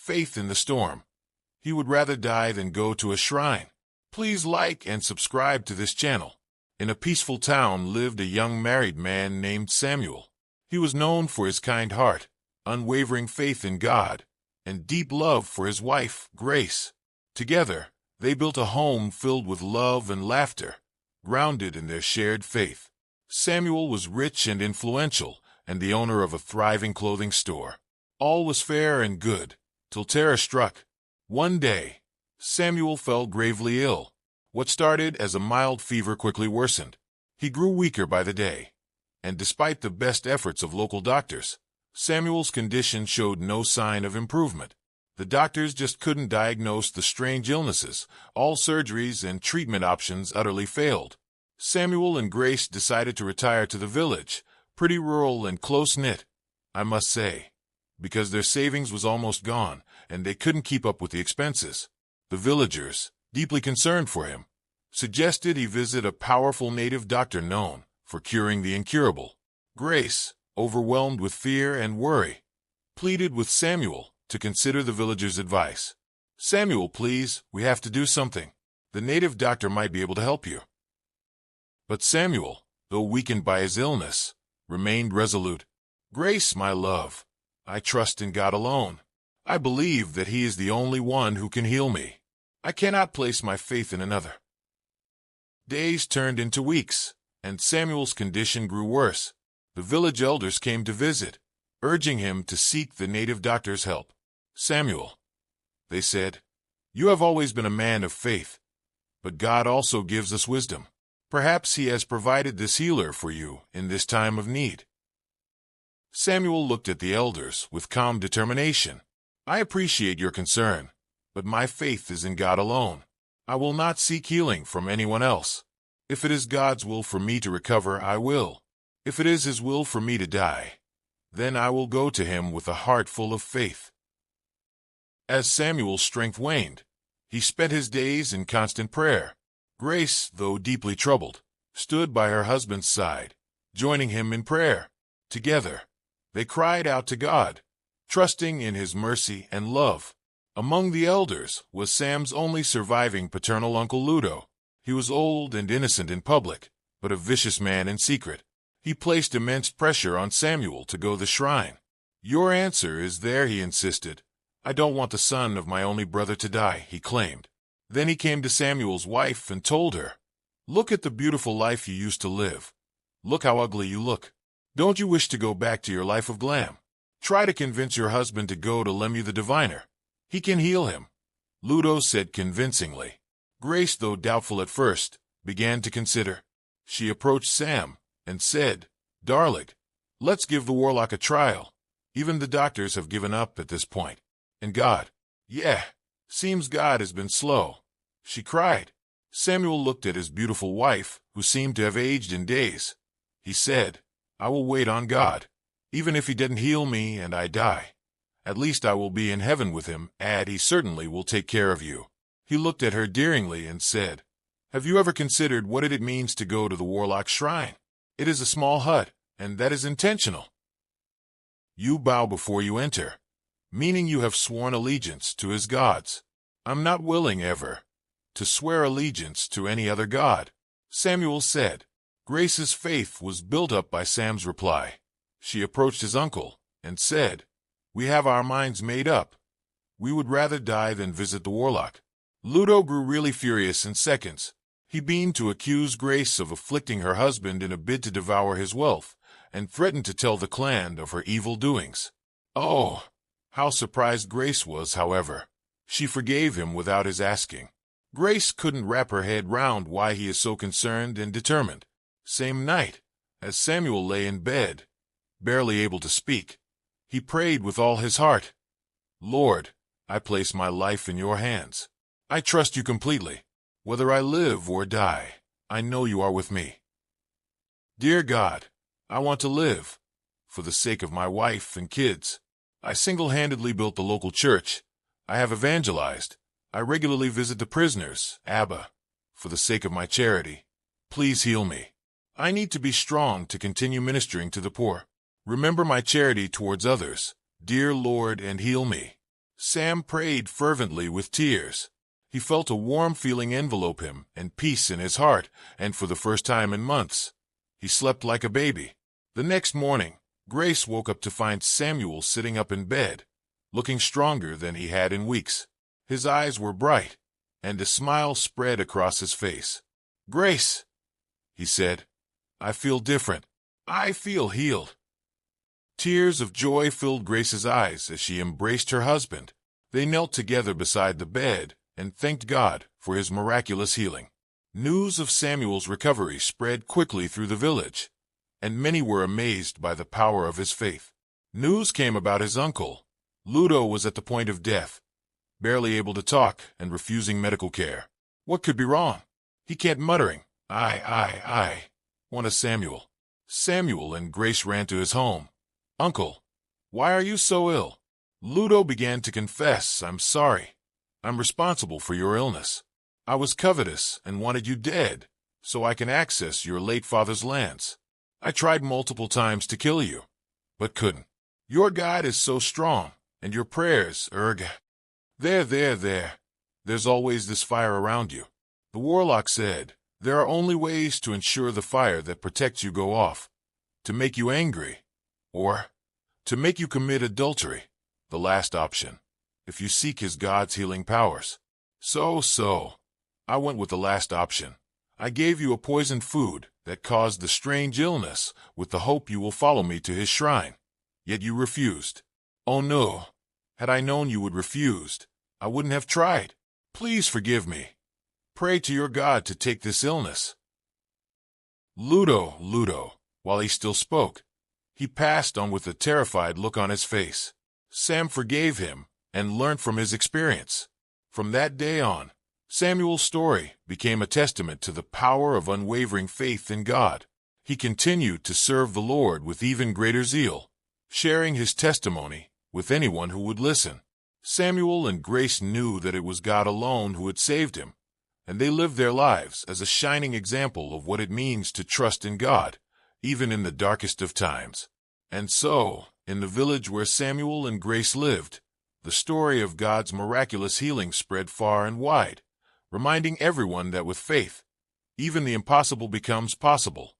faith in the storm. He would rather die than go to a shrine. Please like and subscribe to this channel. In a peaceful town lived a young married man named Samuel. He was known for his kind heart, unwavering faith in God, and deep love for his wife, Grace. Together, they built a home filled with love and laughter, grounded in their shared faith. Samuel was rich and influential, and the owner of a thriving clothing store. All was fair and good, till terror struck. One day, Samuel fell gravely ill. What started as a mild fever quickly worsened. He grew weaker by the day, and despite the best efforts of local doctors, Samuel's condition showed no sign of improvement. The doctors just couldn't diagnose the strange illnesses. All surgeries and treatment options utterly failed. Samuel and Grace decided to retire to the village, pretty rural and close-knit, I must say, because their savings was almost gone, and they couldn't keep up with the expenses. The villagers, deeply concerned for him, suggested he visit a powerful native doctor known for curing the incurable. Grace, overwhelmed with fear and worry, pleaded with Samuel to consider the villagers' advice. "Samuel, please, we have to do something. The native doctor might be able to help you." But Samuel, though weakened by his illness, remained resolute. "Grace, my love, I trust in God alone. I believe that He is the only one who can heal me. I cannot place my faith in another." Days turned into weeks, and Samuel's condition grew worse. The village elders came to visit, urging him to seek the native doctor's help. "Samuel," they said, "you have always been a man of faith, but God also gives us wisdom. Perhaps He has provided this healer for you in this time of need." Samuel looked at the elders with calm determination. "I appreciate your concern, but my faith is in God alone. I will not seek healing from anyone else. If it is God's will for me to recover, I will. If it is His will for me to die, then I will go to Him with a heart full of faith." As Samuel's strength waned, he spent his days in constant prayer. Grace, though deeply troubled, stood by her husband's side, joining him in prayer. Together, they cried out to God, trusting in His mercy and love. Among the elders was Sam's only surviving paternal uncle Ludo. He was old and innocent in public, but a vicious man in secret. He placed immense pressure on Samuel to go to the shrine. "Your answer is there," he insisted. "I don't want the son of my only brother to die," he claimed. Then he came to Samuel's wife and told her, "Look at the beautiful life you used to live. Look how ugly you look. Don't you wish to go back to your life of glam? Try to convince your husband to go to Lemu the diviner. He can heal him," Ludo said convincingly. Grace, though doubtful at first, began to consider. She approached Sam and said, "Darling, let's give the warlock a trial. Even the doctors have given up at this point. And God, seems God has been slow," she cried. Samuel looked at his beautiful wife, who seemed to have aged in days. He said, "I will wait on God. Even if He didn't heal me and I die, at least I will be in heaven with Him, and He certainly will take care of you." He looked at her daringly and said, "Have you ever considered what it means to go to the warlock's shrine? It is a small hut, and that is intentional. You bow before you enter, meaning you have sworn allegiance to his gods. I'm not willing ever to swear allegiance to any other god," Samuel said. Grace's faith was built up by Sam's reply. She approached his uncle and said, "We have our minds made up. We would rather die than visit the warlock." Ludo grew really furious in seconds. He beamed to accuse Grace of afflicting her husband in a bid to devour his wealth, and threatened to tell the clan of her evil doings. Oh, how surprised Grace was, however. She forgave him without his asking. Grace couldn't wrap her head round why he is so concerned and determined. Same night, as Samuel lay in bed, barely able to speak, he prayed with all his heart. "Lord, I place my life in your hands. I trust you completely. Whether I live or die, I know you are with me. Dear God, I want to live, for the sake of my wife and kids. I single-handedly built the local church. I have evangelized. I regularly visit the prisoners, Abba, for the sake of my charity. Please heal me. I need to be strong to continue ministering to the poor. Remember my charity towards others, dear Lord, and heal me." Sam prayed fervently with tears. He felt a warm feeling envelope him and peace in his heart, and for the first time in months, he slept like a baby. The next morning, Grace woke up to find Samuel sitting up in bed, looking stronger than he had in weeks. His eyes were bright, and a smile spread across his face. "Grace," he said, "I feel different. I feel healed." Tears of joy filled Grace's eyes as she embraced her husband. They knelt together beside the bed and thanked God for his miraculous healing. News of Samuel's recovery spread quickly through the village, and many were amazed by the power of his faith. News came about his uncle. Ludo was at the point of death, barely able to talk and refusing medical care. What could be wrong? He kept muttering, I want a Samuel. Samuel and Grace ran to his home. "Uncle, why are you so ill?" Ludo began to confess, "I'm sorry. I'm responsible for your illness. I was covetous and wanted you dead, so I can access your late father's lands. I tried multiple times to kill you, but couldn't. Your God is so strong, and your prayers, There. There's always this fire around you." The warlock said, "There are only ways to ensure the fire that protects you go off: to make you angry, or to make you commit adultery, the last option, if you seek his God's healing powers." So, I went with the last option. I gave you a poisoned food that caused the strange illness with the hope you will follow me to his shrine. Yet you refused. Oh no, had I known you would refuse, I wouldn't have tried. Please forgive me. Pray to your God to take this illness. Ludo, while he still spoke, he passed on with a terrified look on his face. Sam forgave him and learned from his experience. From that day on, Samuel's story became a testament to the power of unwavering faith in God. He continued to serve the Lord with even greater zeal, sharing his testimony with anyone who would listen. Samuel and Grace knew that it was God alone who had saved him, and they lived their lives as a shining example of what it means to trust in God, even in the darkest of times. And so, in the village where Samuel and Grace lived, the story of God's miraculous healing spread far and wide, reminding everyone that with faith, even the impossible becomes possible.